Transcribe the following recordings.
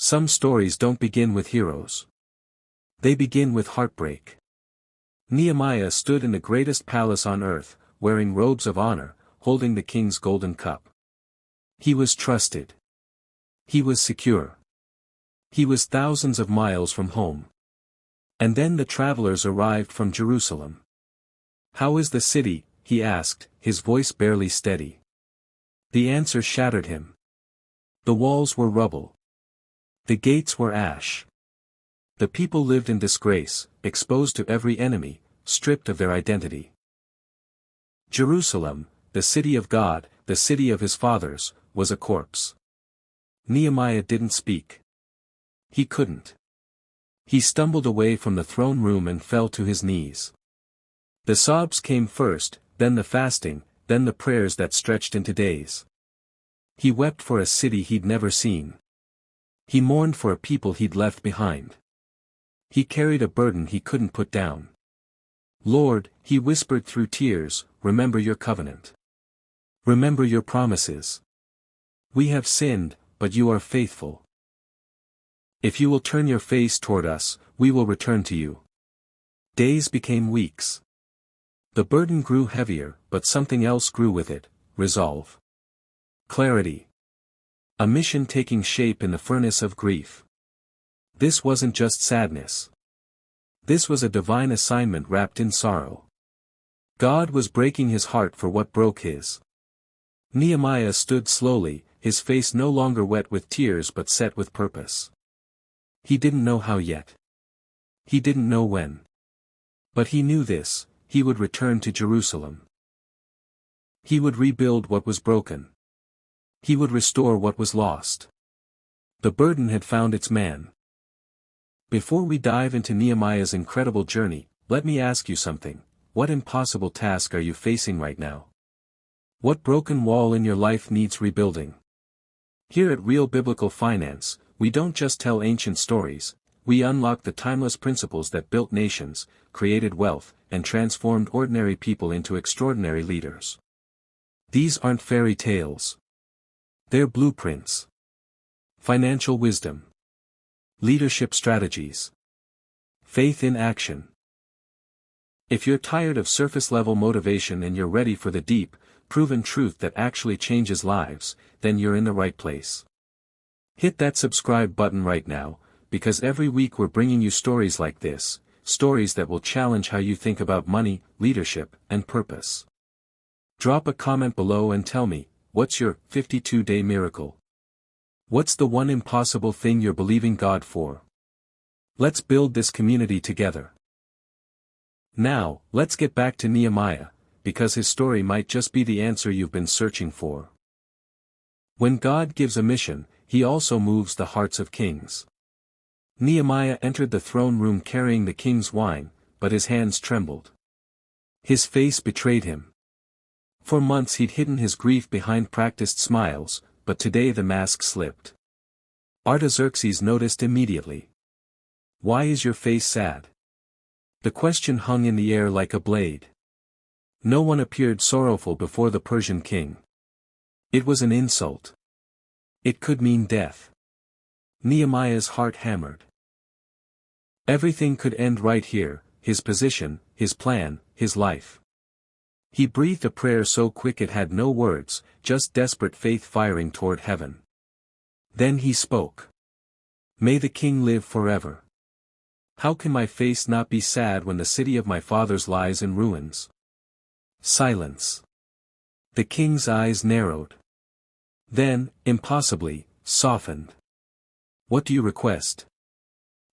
Some stories don't begin with heroes. They begin with heartbreak. Nehemiah stood in the greatest palace on earth, wearing robes of honor, holding the king's golden cup. He was trusted. He was secure. He was thousands of miles from home. And then the travelers arrived from Jerusalem. "How is the city?" he asked, his voice barely steady. The answer shattered him. The walls were rubble. The gates were ash. The people lived in disgrace, exposed to every enemy, stripped of their identity. Jerusalem, the city of God, the city of his fathers, was a corpse. Nehemiah didn't speak. He couldn't. He stumbled away from the throne room and fell to his knees. The sobs came first, then the fasting, then the prayers that stretched into days. He wept for a city he'd never seen. He mourned for a people he'd left behind. He carried a burden he couldn't put down. "Lord," he whispered through tears, "remember your covenant. Remember your promises. We have sinned, but you are faithful. If you will turn your face toward us, we will return to you." Days became weeks. The burden grew heavier, but something else grew with it: resolve. Clarity. A mission taking shape in the furnace of grief. This wasn't just sadness. This was a divine assignment wrapped in sorrow. God was breaking his heart for what broke his. Nehemiah stood slowly, his face no longer wet with tears but set with purpose. He didn't know how yet. He didn't know when. But he knew this: he would return to Jerusalem. He would rebuild what was broken. He would restore what was lost. The burden had found its man. Before we dive into Nehemiah's incredible journey, let me ask you something. What impossible task are you facing right now? What broken wall in your life needs rebuilding? Here at Real Biblical Finance, we don't just tell ancient stories, we unlock the timeless principles that built nations, created wealth, and transformed ordinary people into extraordinary leaders. These aren't fairy tales. They're blueprints. Financial wisdom. Leadership strategies. Faith in action. If you're tired of surface-level motivation and you're ready for the deep, proven truth that actually changes lives, then you're in the right place. Hit that subscribe button right now, because every week we're bringing you stories like this, stories that will challenge how you think about money, leadership, and purpose. Drop a comment below and tell me, what's your 52-day miracle? What's the one impossible thing you're believing God for? Let's build this community together. Now, let's get back to Nehemiah, because his story might just be the answer you've been searching for. When God gives a mission, he also moves the hearts of kings. Nehemiah entered the throne room carrying the king's wine, but his hands trembled. His face betrayed him. For months he'd hidden his grief behind practiced smiles, but today the mask slipped. Artaxerxes noticed immediately. "Why is your face sad?" The question hung in the air like a blade. No one appeared sorrowful before the Persian king. It was an insult. It could mean death. Nehemiah's heart hammered. Everything could end right here: his position, his plan, his life. He breathed a prayer so quick it had no words, just desperate faith firing toward heaven. Then he spoke. "May the king live forever. How can my face not be sad when the city of my fathers lies in ruins?" Silence. The king's eyes narrowed. Then, impossibly, softened. "What do you request?"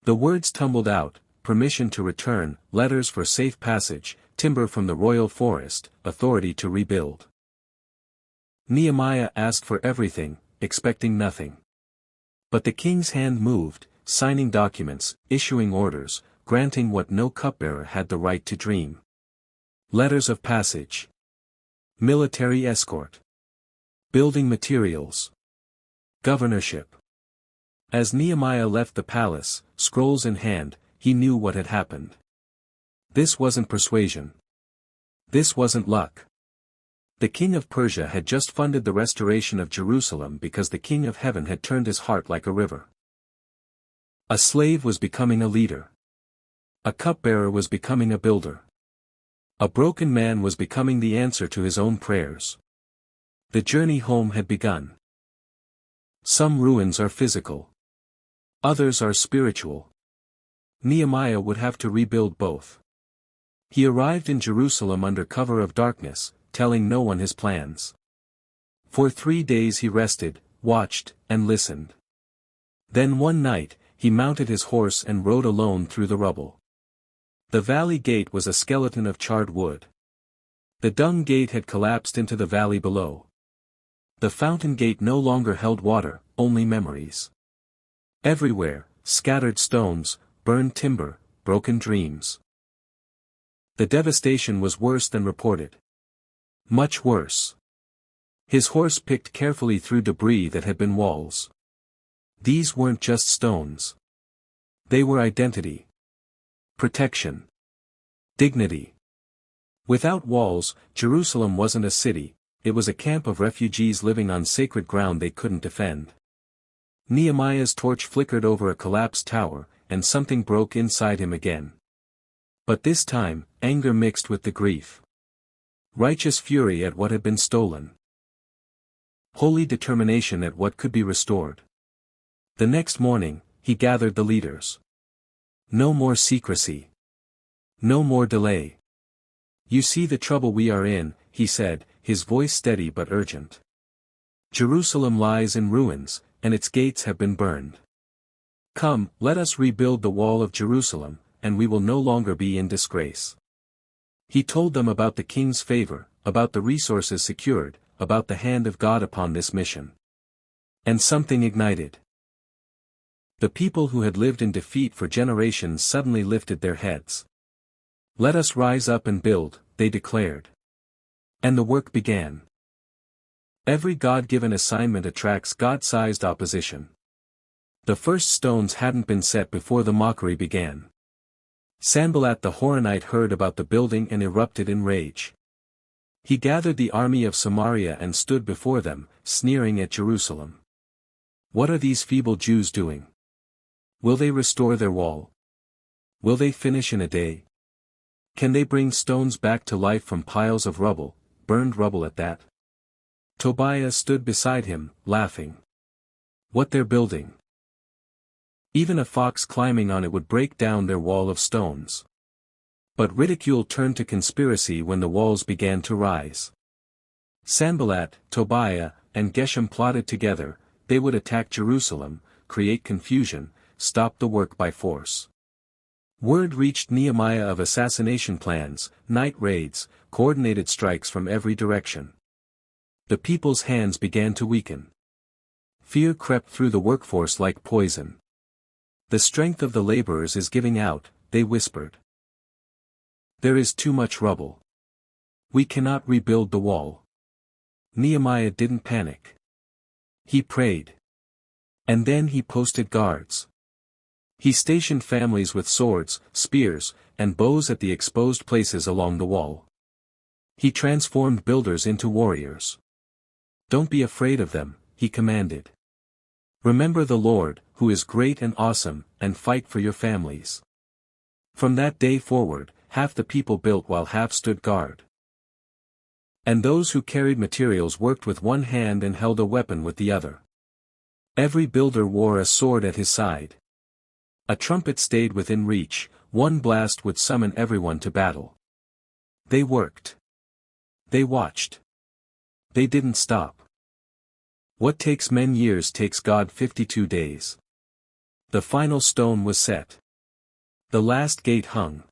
The words tumbled out: permission to return, letters for safe passage, timber from the royal forest, authority to rebuild. Nehemiah asked for everything, expecting nothing. But the king's hand moved, signing documents, issuing orders, granting what no cupbearer had the right to dream. Letters of passage. Military escort. Building materials. Governorship. As Nehemiah left the palace, scrolls in hand, he knew what had happened. This wasn't persuasion. This wasn't luck. The king of Persia had just funded the restoration of Jerusalem because the king of heaven had turned his heart like a river. A slave was becoming a leader. A cupbearer was becoming a builder. A broken man was becoming the answer to his own prayers. The journey home had begun. Some ruins are physical. Others are spiritual. Nehemiah would have to rebuild both. He arrived in Jerusalem under cover of darkness, telling no one his plans. For 3 days he rested, watched, and listened. Then one night, he mounted his horse and rode alone through the rubble. The valley gate was a skeleton of charred wood. The dung gate had collapsed into the valley below. The fountain gate no longer held water, only memories. Everywhere, scattered stones, burned timber, broken dreams. The devastation was worse than reported. Much worse. His horse picked carefully through debris that had been walls. These weren't just stones. They were identity. Protection. Dignity. Without walls, Jerusalem wasn't a city, it was a camp of refugees living on sacred ground they couldn't defend. Nehemiah's torch flickered over a collapsed tower, and something broke inside him again. But this time, anger mixed with the grief. Righteous fury at what had been stolen. Holy determination at what could be restored. The next morning, he gathered the leaders. No more secrecy. No more delay. You see the trouble we are in, he said, his voice steady but urgent. Jerusalem lies in ruins, and its gates have been burned. Come, let us rebuild the wall of Jerusalem, and we will no longer be in disgrace. He told them about the king's favor, about the resources secured, about the hand of God upon this mission. And something ignited. The people who had lived in defeat for generations suddenly lifted their heads. Let us rise up and build, they declared. And the work began. Every God-given assignment attracts God-sized opposition. The first stones hadn't been set before the mockery began. Sanballat the Horonite heard about the building and erupted in rage. He gathered the army of Samaria and stood before them, sneering at Jerusalem. What are these feeble Jews doing? Will they restore their wall? Will they finish in a day? Can they bring stones back to life from piles of rubble, burned rubble at that? Tobiah stood beside him, laughing. What they're building? Even a fox climbing on it would break down their wall of stones. But ridicule turned to conspiracy when the walls began to rise. Sanballat, Tobiah, and Geshem plotted together, they would attack Jerusalem, create confusion, stop the work by force. Word reached Nehemiah of assassination plans, night raids, coordinated strikes from every direction. The people's hands began to weaken. Fear crept through the workforce like poison. The strength of the laborers is giving out, they whispered. There is too much rubble. We cannot rebuild the wall. Nehemiah didn't panic. He prayed. And then he posted guards. He stationed families with swords, spears, and bows at the exposed places along the wall. He transformed builders into warriors. Don't be afraid of them, he commanded. Remember the Lord, who is great and awesome, and fight for your families. From that day forward, half the people built while half stood guard. And those who carried materials worked with one hand and held a weapon with the other. Every builder wore a sword at his side. A trumpet stayed within reach, one blast would summon everyone to battle. They worked. They watched. They didn't stop. What takes men years takes God 52 days. The final stone was set. The last gate hung.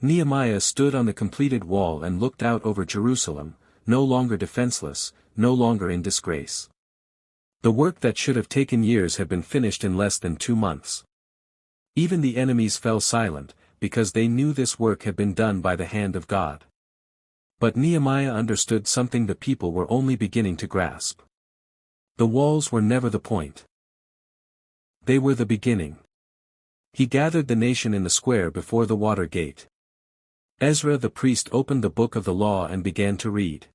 Nehemiah stood on the completed wall and looked out over Jerusalem, no longer defenseless, no longer in disgrace. The work that should have taken years had been finished in less than 2 months. Even the enemies fell silent, because they knew this work had been done by the hand of God. But Nehemiah understood something the people were only beginning to grasp. The walls were never the point. They were the beginning. He gathered the nation in the square before the water gate. Ezra the priest opened the book of the law and began to read.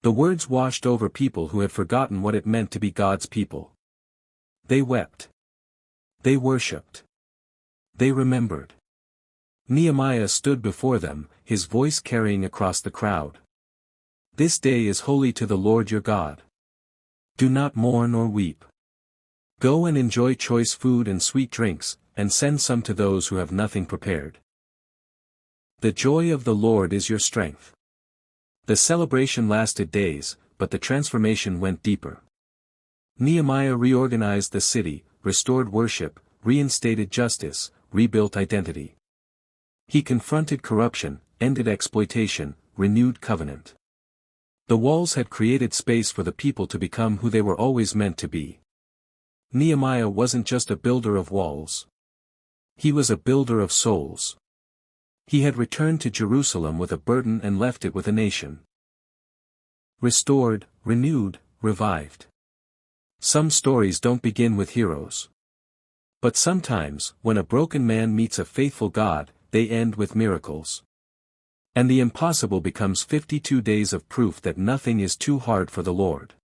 The words washed over people who had forgotten what it meant to be God's people. They wept. They worshipped. They remembered. Nehemiah stood before them, his voice carrying across the crowd. This day is holy to the Lord your God. Do not mourn or weep. Go and enjoy choice food and sweet drinks, and send some to those who have nothing prepared. The joy of the Lord is your strength. The celebration lasted days, but the transformation went deeper. Nehemiah reorganized the city, restored worship, reinstated justice, rebuilt identity. He confronted corruption, ended exploitation, renewed covenant. The walls had created space for the people to become who they were always meant to be. Nehemiah wasn't just a builder of walls. He was a builder of souls. He had returned to Jerusalem with a burden and left it with a nation. Restored, renewed, revived. Some stories don't begin with heroes. But sometimes, when a broken man meets a faithful God, they end with miracles. And the impossible becomes 52 days of proof that nothing is too hard for the Lord.